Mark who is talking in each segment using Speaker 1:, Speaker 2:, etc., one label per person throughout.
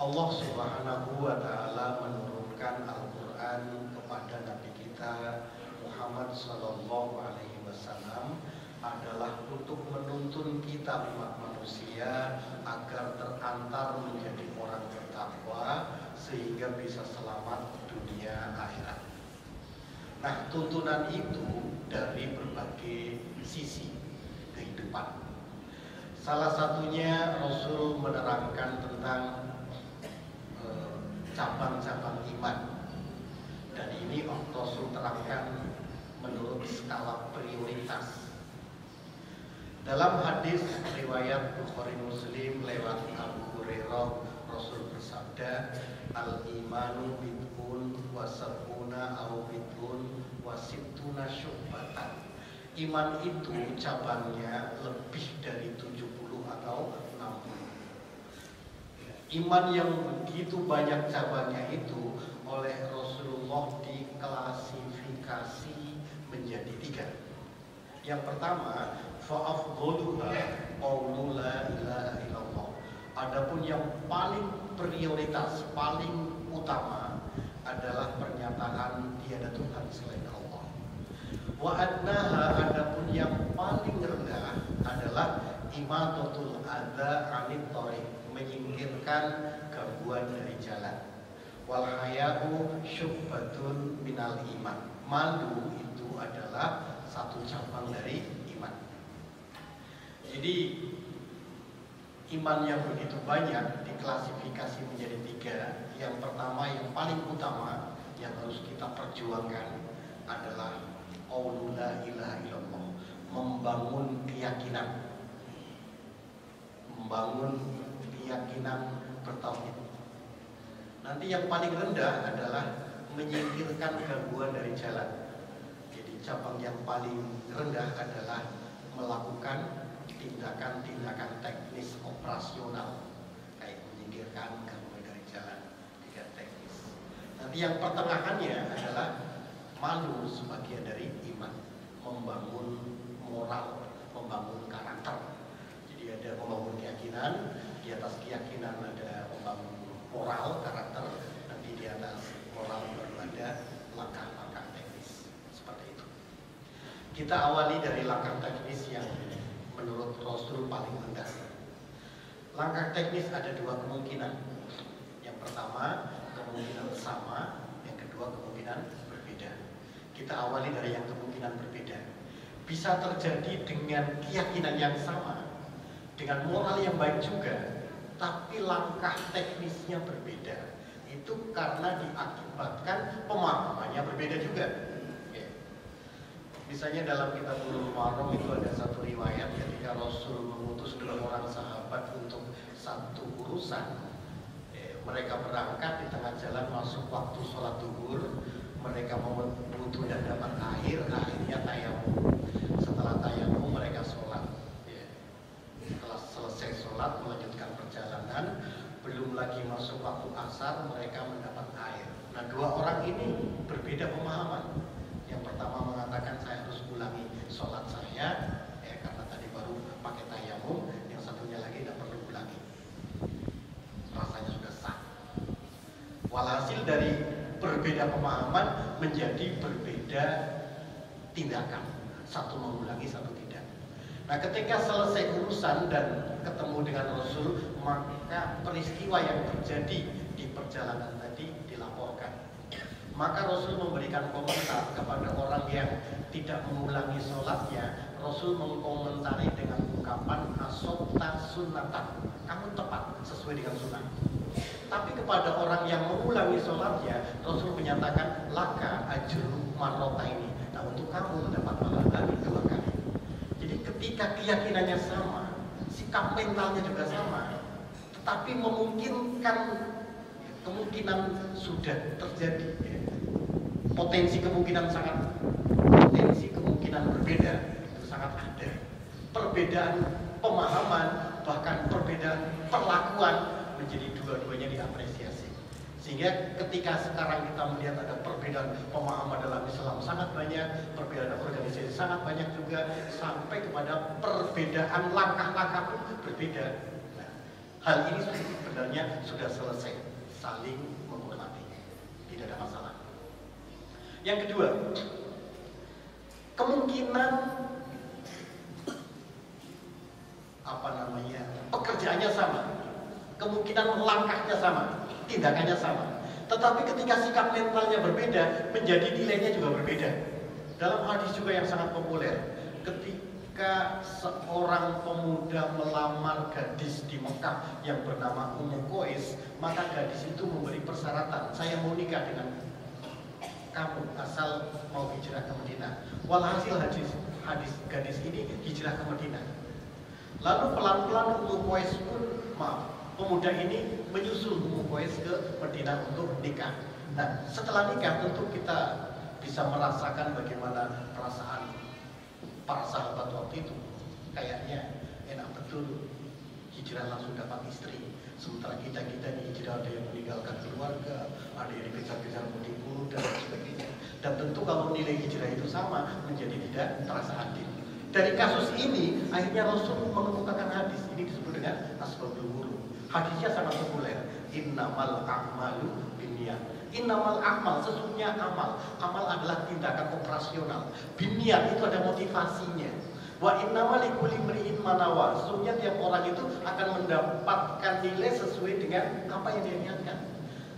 Speaker 1: Allah Subhanahu wa Ta'ala menurunkan Al-Quran kepada Nabi kita Muhammad Sallallahu Alaihi Wasallam adalah untuk menuntun kita umat manusia agar terantar menjadi orang bertakwa sehingga bisa selamat dunia akhirat. Nah, tuntunan itu dari berbagai sisi kehidupan. Salah satunya Rasul menerangkan tentang cabang-cabang iman, dan ini Rasul terangkan menurut skala prioritas. Dalam hadis riwayat Bukhari Muslim lewat Abu Hurairah, Rasul bersabda, al-imanu bid'un wa sab'una aw bid'un wa sittuna syu'batan. Iman itu cabangnya lebih dari 70 atau 60. Iman yang begitu banyak cabangnya itu oleh Rasulullah diklasifikasi menjadi 3. Yang pertama, fa'afdhuluha qaulu la ilaha illallah. Adapun yang paling prioritas, paling utama adalah pernyataan tiada Tuhan selain Allah. Wa adnaha, adapun yang paling rendah adalah imatatul adza 'anit thariq, menyingkirkan gangguan dari jalan. Wal haya'u syu'batun minal iman. Malu itu adalah satu cabang dari iman. Jadi iman yang begitu banyak diklasifikasi menjadi 3. Yang pertama, yang paling utama yang harus kita perjuangkan adalah qaulu la ilaha illallah, membangun keyakinan, bertauhid. Nanti yang paling rendah adalah menyingkirkan gangguan dari jalan. Jadi cabang yang paling rendah adalah melakukan tindakan-tindakan teknis operasional, kayak menyingkirkan gangguan dari jalan, tidak teknis. Nanti yang pertengahannya adalah malu sebagian dari iman, membangun moral, membangun karakter. Jadi ada membangun keyakinan, di atas keyakinan ada membangun moral, karakter, nanti di atas moral baru ada langkah-langkah teknis. Seperti itu. Kita awali dari langkah teknis yang menurut Rasul paling rendah. Langkah teknis ada 2 kemungkinan. Yang pertama, kemungkinan sama, yang kedua kemungkinan berbeda. Kita awali dari yang kemungkinan berbeda. Bisa terjadi dengan keyakinan yang sama, dengan moral yang baik juga, tapi langkah teknisnya berbeda. Itu karena diakibatkan pemahamannya berbeda juga. Misalnya dalam kitab Bulughul Maram itu ada satu riwayat ketika Rasul mengutus 2 orang sahabat untuk satu urusan. Mereka berangkat di tengah jalan, masuk waktu sholat zuhur. Mereka butuh dan dapat air, akhirnya tayamum. Setelah tayamum mereka sholat. Setelah selesai sholat melanjutkan perjalanan, belum lagi masuk waktu asar mereka mendapat air. Nah, 2 orang ini berbeda pemahaman. Yang pertama mengatakan saya harus ulangi sholat saya, karena tadi baru pakai tayamum. Yang satunya lagi tidak perlu ulangi, rasanya sudah sah. Walhasil dari berbeda pemahaman menjadi berbeda tindakan. Satu mengulangi, satu tidak. Nah, ketika selesai urusan dan ketemu dengan Rasul, maka peristiwa yang terjadi di perjalanan tadi dilaporkan. Maka Rasul memberikan komentar kepada orang yang tidak mengulangi sholatnya. Rasul mengkomentari dengan ungkapan asobta sunnatan, kamu tepat sesuai dengan sunnah. Tapi kepada orang yang mengulangi sholatnya, Rasul menyatakan laka ajru marrota ini. Nah, untuk kamu mendapat pahala 2 kali. Jadi ketika keyakinannya sama, sikap mentalnya juga sama, tetapi memungkinkan kemungkinan sudah terjadi. Potensi kemungkinan berbeda itu sangat ada. Perbedaan pemahaman, bahkan perbedaan perlakuan menjadi dua-duanya diapresiasi. Sehingga ketika sekarang kita melihat ada perbedaan pemahaman dalam Islam sangat banyak, perbedaan organisasi sangat banyak juga, sampai kepada perbedaan langkah-langkah pun berbeda. Nah, hal ini sudah sebenarnya sudah selesai, saling menghormati, tidak ada masalah. Yang kedua, kemungkinan pekerjaannya sama, kemungkinan langkahnya sama, tindakannya sama. Tetapi ketika sikap mentalnya berbeda, menjadi nilainya juga berbeda. Dalam hadis juga yang sangat populer, ketika seorang pemuda melamar gadis di Mekah yang bernama Ummu Qais, maka gadis itu memberi persyaratan, saya mau nikah dengan kamu asal mau hijrah ke Madinah. Walhasil hadis gadis ini hijrah ke Madinah. Lalu pelan-pelan Ummu Qais pun, pemuda ini menyusul Ummu Qais ke Madinah untuk nikah. Nah, setelah nikah tentu kita bisa merasakan bagaimana perasaan para sahabat waktu itu. Kayaknya enak betul hijrah langsung dapat istri. Sementara kita di hijrah ada yang meninggalkan keluarga, ada yang dikejar-kejar dibunuh dan sebagainya. Dan tentu kalau nilai hijrah itu sama, menjadi tidak terasa adil. Dari kasus ini, akhirnya Rasul mengemukakan hadis. Ini disebut dengan asbabul wurud. Hadisnya sangat populer. Innamal a'malu binniyat. Innamal a'mal, sesungguhnya amal. Amal adalah tindakan operasional. Binniyat itu ada motivasinya. Wa innamal likulli imri'in ma nawa. Sesungguhnya tiap orang itu akan mendapatkan nilai sesuai dengan apa yang dia niatkan.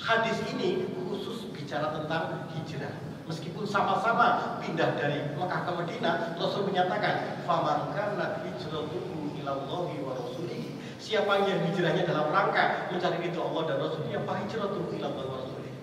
Speaker 1: Hadis ini khusus bicara tentang hijrah. Meskipun sama-sama pindah dari Mekah ke Madinah, Rasul menyatakan, "Faman kanat hijratuhu ilallahi wa rasulihi." Siapa yang hijrahnya dalam rangka mencari ridho Allah dan Rasulnya, fa hijratuhu ilallahi wa rasulihi.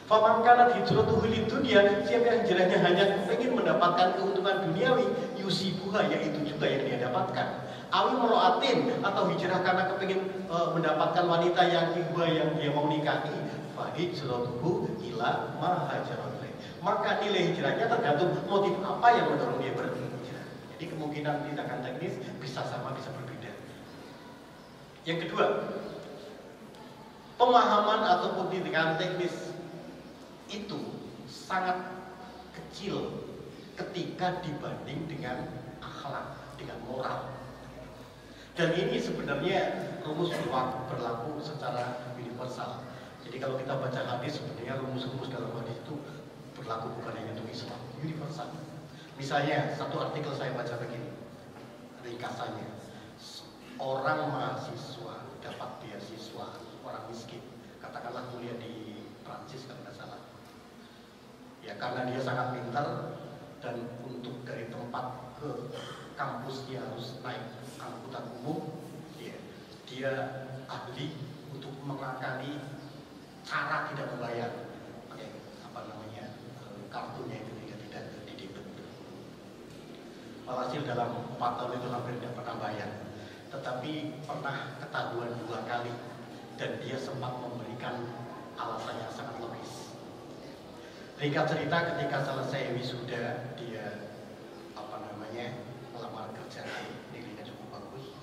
Speaker 1: Faman kanat hijratuhu lidunya, siapa yang hijrahnya hanya ingin mendapatkan keuntungan duniawi, yusibuha, yaitu juga yang dia dapatkan. Awi meroatin, atau hijrah karena kepingin mendapatkan wanita yang dia mau nikahi, fa hijratuhu ila ma hajarat. Maka nilai hijrahnya tergantung motif apa yang mendorong dia berhijrah. Jadi kemungkinan tindakan teknis bisa sama, bisa berbeda. Yang kedua, pemahaman ataupun tindakan teknis itu sangat kecil ketika dibanding dengan akhlak, dengan moral. Dan ini sebenarnya rumus berlaku secara universal. Jadi kalau kita baca hadis, sebenarnya rumus-rumus dalam hadis itu berlaku bukan hanya untuk Islam, universal. Misalnya satu artikel saya baca begini, ringkasannya, orang mahasiswa dapat beasiswa, orang miskin, katakanlah kuliah di Prancis kalau nggak salah, ya karena dia sangat pintar dan untuk dari tempat ke kampus dia harus naik angkutan umum, dia ahli untuk mengakali cara tidak membayar. Kartunya itu tidak didebet. Walhasil dalam 4 tahun itu hampir tidak pernah bayar. Tetapi pernah ketahuan 2 kali dan dia sempat memberikan alasan yang sangat logis. Ringkat cerita, ketika selesai wisuda dia melamar kerjaan, nilainya cukup bagus.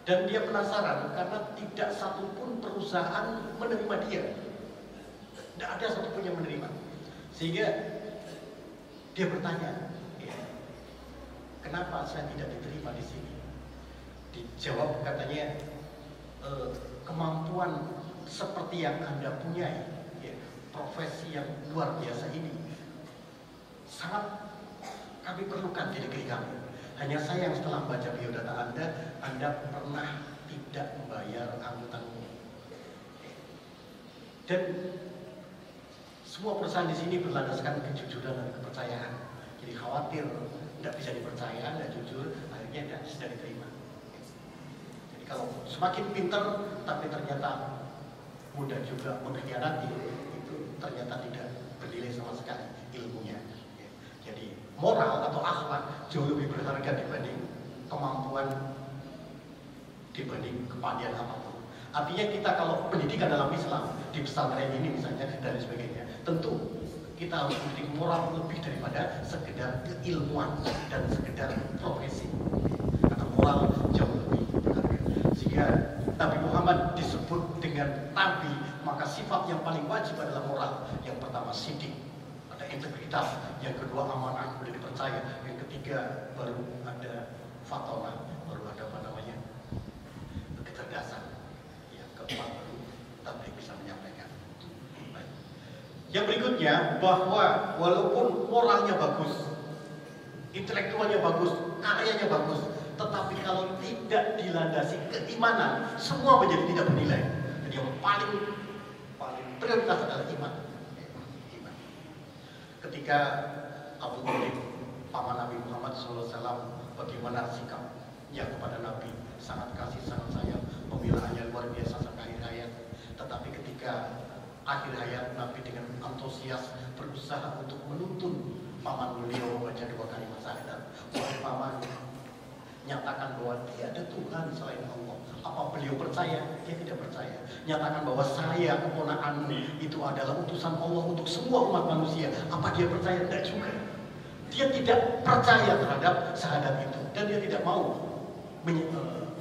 Speaker 1: Dan dia penasaran karena tidak satupun perusahaan menerima dia. Tidak ada satupun yang menerima. Sehingga dia bertanya, kenapa saya tidak diterima di sini? Dijawab katanya, kemampuan seperti yang Anda punya, profesi yang luar biasa ini, sangat kami perlukan di negeri kami. Hanya sayang setelah membaca biodata Anda pernah tidak membayar angkutan umum. Dan semua perusahaan di sini berlandaskan kejujuran dan kepercayaan. Jadi khawatir tidak bisa dipercaya, tidak jujur, akhirnya tidak bisa diterima. Jadi kalau semakin pintar tapi ternyata mudah juga mengkhianati, itu ternyata tidak bernilai sama sekali ilmunya. Jadi moral atau akhlak jauh lebih berharga dibanding kemampuan, dibanding kepandian apapun. Artinya kita kalau pendidikan dalam Islam di pesantren ini misalnya dan sebagainya, tentu kita harus memiliki moral lebih daripada sekedar keilmuan dan sekedar profesi. Karena moral jauh lebih berharga. Sehingga Nabi Muhammad disebut dengan Nabi, maka sifat yang paling wajib adalah moral. Yang pertama sidik, ada integritas. Yang kedua amanah, boleh dipercaya. Yang ketiga baru ada fatonah, baru ada kecerdasan. Ya, Yang berikutnya, bahwa walaupun moralnya bagus, intelektualnya bagus, karyanya bagus, tetapi kalau tidak dilandasi keimanan, semua menjadi tidak bernilai. Jadi yang paling prioritas adalah iman. Ketika Abu Thalib, paman Nabi Muhammad SAW, bagaimana sikapnya kepada Nabi, sangat kasih, sangat sayang, pembelaannya luar biasa sampai akhir hayat. Tetapi ketika akhir hayat, Nabi dengan antusias berusaha untuk menuntun paman beliau membaca 2 kalimat syahadat. Wahai paman, nyatakan bahwa tiada Tuhan selain Allah. Apa beliau percaya? Dia tidak percaya. Nyatakan bahwa saya, keponakan itu adalah utusan Allah untuk semua umat manusia. Apa dia percaya? Tidak juga. Dia tidak percaya terhadap syahadat itu, dan dia tidak mau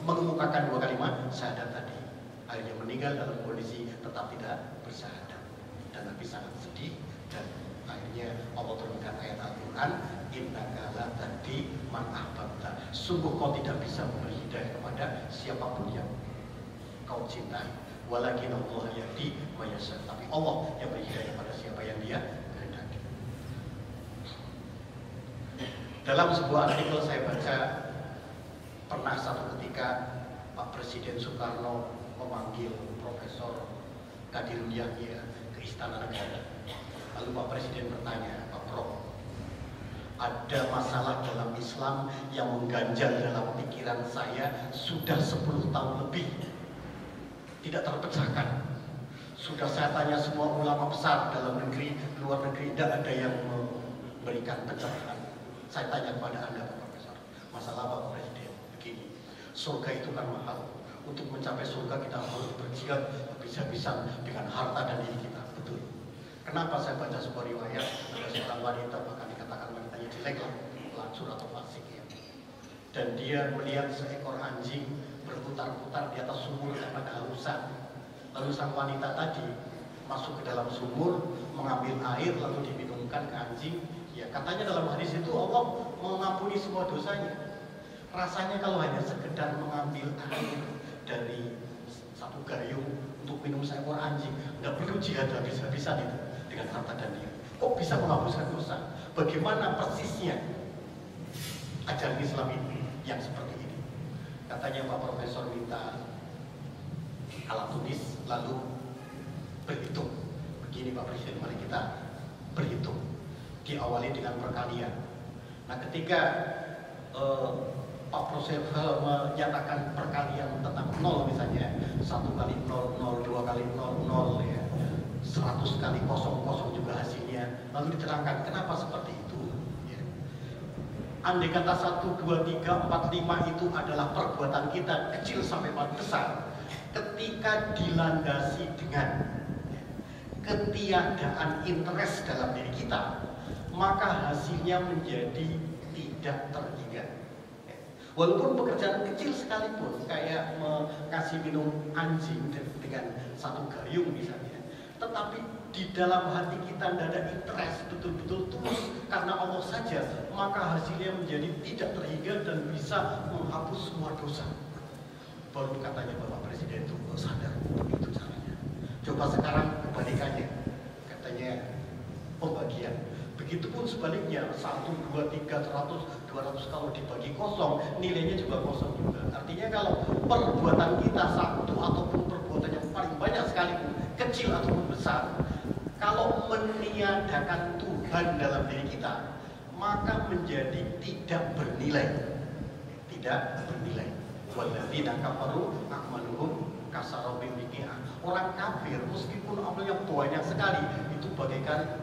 Speaker 1: mengemukakan 2 kalimat syahadat tadi. Akhirnya meninggal dalam kondisi tetap tidak bersyahadat. Dan Nabi sangat sedih, dan akhirnya Allah turunkan ayat Al-Quran, innaka la tahdi man ahbabta. Sungguh kau tidak bisa memberi hidayah kepada siapapun yang kau cintai. Walakin Allah yahdi man yasha. Tapi Allah yang beri hidayah kepada siapa yang Dia kehendaki. Dalam sebuah artikel saya baca, pernah satu ketika Pak Presiden Soekarno memanggil Profesor Qadirul Yahya ke Istana Negara. Lalu Pak Presiden bertanya, Pak Prof, ada masalah dalam Islam yang mengganjal dalam pikiran saya sudah 10 tahun lebih, tidak terpecahkan. Sudah saya tanya semua ulama besar dalam negeri, luar negeri, tidak ada yang memberikan pencerahan. Saya tanya kepada Anda, Pak Profesor, masalah apa, Pak Presiden? Begini, surga itu kan mahal. Untuk mencapai surga kita harus berjihad habis-habisan dengan harta dan diri kita. Betul. Kenapa saya baca sebuah riwayat, ada seorang wanita, bahkan dikatakan wanitanya jelek lah, pelacur atau fasik ya. Dan dia melihat seekor anjing berputar-putar di atas sumur karena kehausan. Lalu sang wanita tadi masuk ke dalam sumur, mengambil air lalu diminumkan ke anjing. Ya, katanya dalam hadis itu Allah mengampuni semua dosanya. Rasanya kalau hanya sekedar mengambil air dari satu gayung untuk minum seekor anjing, nggak perlu jihad habis-habisan itu dengan harta dan diri. Kok bisa menghapuskan dosa? Bagaimana persisnya ajaran Islam ini yang seperti ini? Katanya Pak Profesor minta alat tulis, lalu berhitung. Begini Pak Presiden, mari kita berhitung. Diawali dengan perkalian. Nah, ketika Pak Profesor menyatakan perkalian tentang 0 misalnya, 1 kali 0, 0, 2 kali 0, 0 ya, 100 kali 0, 0 juga hasilnya. Lalu diterangkan kenapa seperti itu ya. Andai kata 1, 2, 3, 4, 5 itu adalah perbuatan kita kecil sampai paling besar, ketika dilandasi dengan ketiadaan interest dalam diri kita, maka hasilnya menjadi tidak terhingga. Walaupun pekerjaan kecil sekalipun, kayak mengasih minum anjing dengan satu gayung misalnya, tetapi di dalam hati kita tidak ada interest, betul-betul tulus karena Allah saja, maka hasilnya menjadi tidak terhingga dan bisa menghapus semua dosa. Baru katanya Bapak Presiden itu sadar begitu caranya. Coba sekarang kebalikannya, katanya pembagian. Begitupun sebaliknya, 1, 2, 3, 100, 200 kalau dibagi kosong, nilainya juga kosong juga. Artinya kalau perbuatan kita satu ataupun perbuatan yang paling banyak sekalipun, kecil ataupun besar, kalau meniadakan Tuhan dalam diri kita, maka menjadi tidak bernilai. Tidak bernilai. Walladzina kafaru a'maluhum kasarabin biqi'ah. Orang kafir meskipun amalnya banyak sekali, itu bagaikan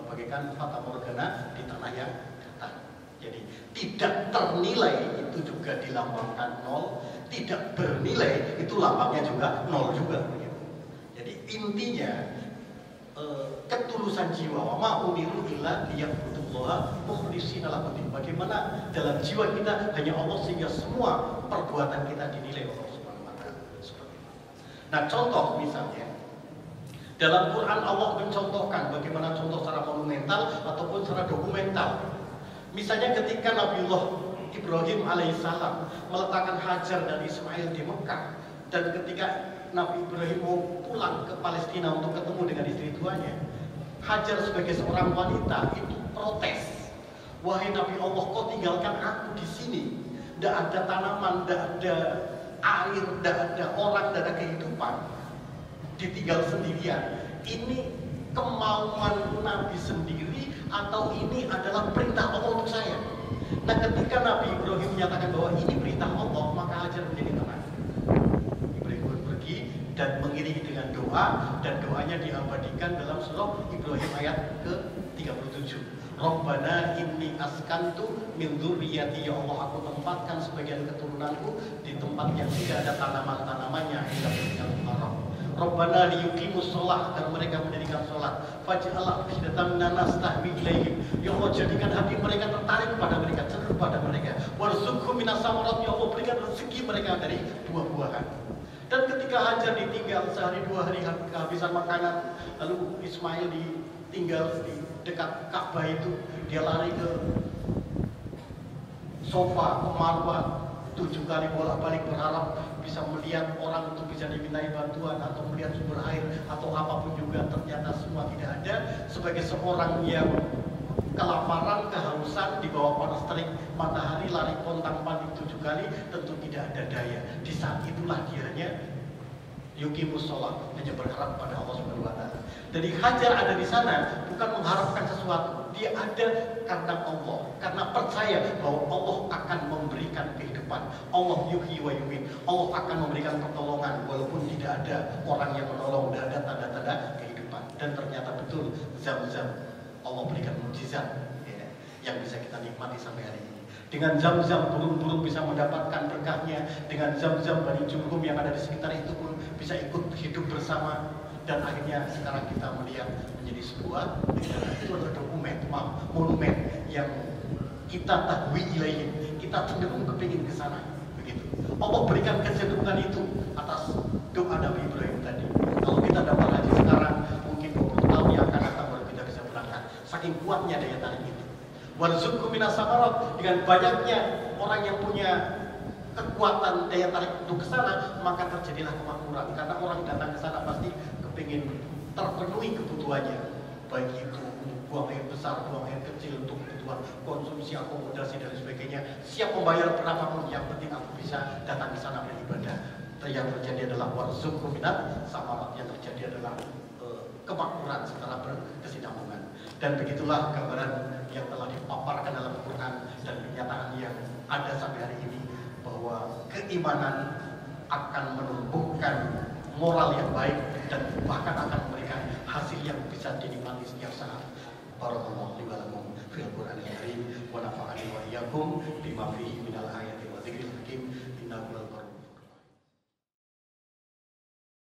Speaker 1: bagaikan fata morgana di tanah yang datar. Jadi tidak ternilai itu juga dilambangkan 0, tidak bernilai itu lambangnya juga 0 juga. Jadi intinya ketulusan jiwa, wa ma umiru illa liya'budullaha mukhlishina lahuddin. Bagaimana dalam jiwa kita hanya Allah, sehingga semua perbuatan kita dinilai Allah Subhanahu wa taala. Seperti itu. Nah, contoh misalnya dalam Quran Allah mencontohkan bagaimana contoh secara monumental ataupun secara dokumental. Misalnya ketika Nabiullah Ibrahim alaihissalam meletakkan Hajar dan Ismail di Mekah, dan ketika Nabi Ibrahim mau pulang ke Palestina untuk ketemu dengan istri tuanya, Hajar sebagai seorang wanita itu protes. Wahai Nabi Allah, kau tinggalkan aku di sini. Tidak ada tanaman, tidak ada air, tidak ada orang, tidak ada kehidupan. Ditinggal sendirian. Ini kemauan Nabi sendiri atau ini adalah perintah Allah untuk saya? Nah, ketika Nabi Ibrahim menyatakan bahwa ini perintah Allah, maka Hajar menjadi tenang. Ibrahim pun pergi dan mengiringi dengan doa, dan doanya diabadikan dalam surah Ibrahim ayat ke-37. Rabbana inni askantu min dzurriyyati, ya Allah, aku tempatkan sebagian keturunanku di tempat yang tidak ada tanaman-tanamannya hingga Baitul Haram. Rabbana liyuqimus shalah, agar mereka mendirikan salat. Faj'al afidatan minan nas tahwi ilaihim, ya Allah, jadikan hati mereka tertarik kepada mereka, cenderung pada mereka. Warzuqhum minas samarat, ya Allah, berikan rezeki mereka dari buah-buahan. Dan ketika Hajar ditinggal sehari dua hari kehabisan makanan, lalu Ismail ditinggal di dekat Ka'bah itu, dia lari ke sofa, ke Marwah 7 kali bolak-balik berharap bisa melihat orang untuk bisa dimintai bantuan atau melihat sumber air atau apapun juga. Ternyata semua tidak ada. Sebagai seorang yang kelaparan, kehausan, di bawah panas terik matahari, lari pontang-panting 7 kali, tentu tidak ada daya. Di saat itulah dia hanya yuqimus shalah, hanya berharap pada Allah Subhanahu wa taala. Jadi Hajar ada di sana bukan mengharapkan sesuatu, dia ada karena Allah, karena percaya bahwa Allah akan memberikan kehidupan. Allah yuhyi wa yumiit, Allah akan memberikan pertolongan walaupun tidak ada orang yang menolong, tidak ada tanda-tanda kehidupan. Dan ternyata betul, Zam-Zam Allah berikan mukjizat ya, yang bisa kita nikmati sampai hari ini. Dengan Zam-Zam burung-burung bisa mendapatkan berkahnya. Dengan Zam-Zam Bani Jurhum yang ada di sekitar itu pun bisa ikut hidup bersama. Dan akhirnya sekarang kita melihat menjadi sebuah negara. Itu adalah dokumen, monumen yang kita tahwi ilaihim, kita cenderung kepingin ke sana. Begitu. Allah berikan kecenderungan itu atas doa Nabi Ibrahim tadi. Kalau kita dapat haji sekarang, mungkin 20 tahun yang akan datang baru kita bisa berangkat. Saking kuatnya daya tarik itu. Warzuqhum minas samarat, dengan banyaknya orang yang punya kekuatan daya tarik untuk ke sana, maka terjadilah kemakmuran. Karena orang datang ke sana pasti kepingin terpenuhi kebutuhannya, baik itu buang air besar, buang air kecil, untuk kebutuhan konsumsi, akomodasi dan sebagainya. Siap membayar berapapun, yang penting aku bisa datang ke sana beribadah. Yang terjadi adalah warzuqhum minas samarat, yang terjadi adalah kemakmuran setelah berkesinambungan. Dan begitulah gambaran yang telah dipaparkan dalam Al-Quran dan kenyataan yang ada sampai hari ini, bahwa keimanan akan menumbuhkan moral yang baik dan bahkan akan memberikan hasil yang bisa dinikmati setiap saat. Barakallahu li wa lakum fil Qur'anil karim wa nafa'ani wa iyyakum bima fihi minal ayati wa dzikril hakim. Innahu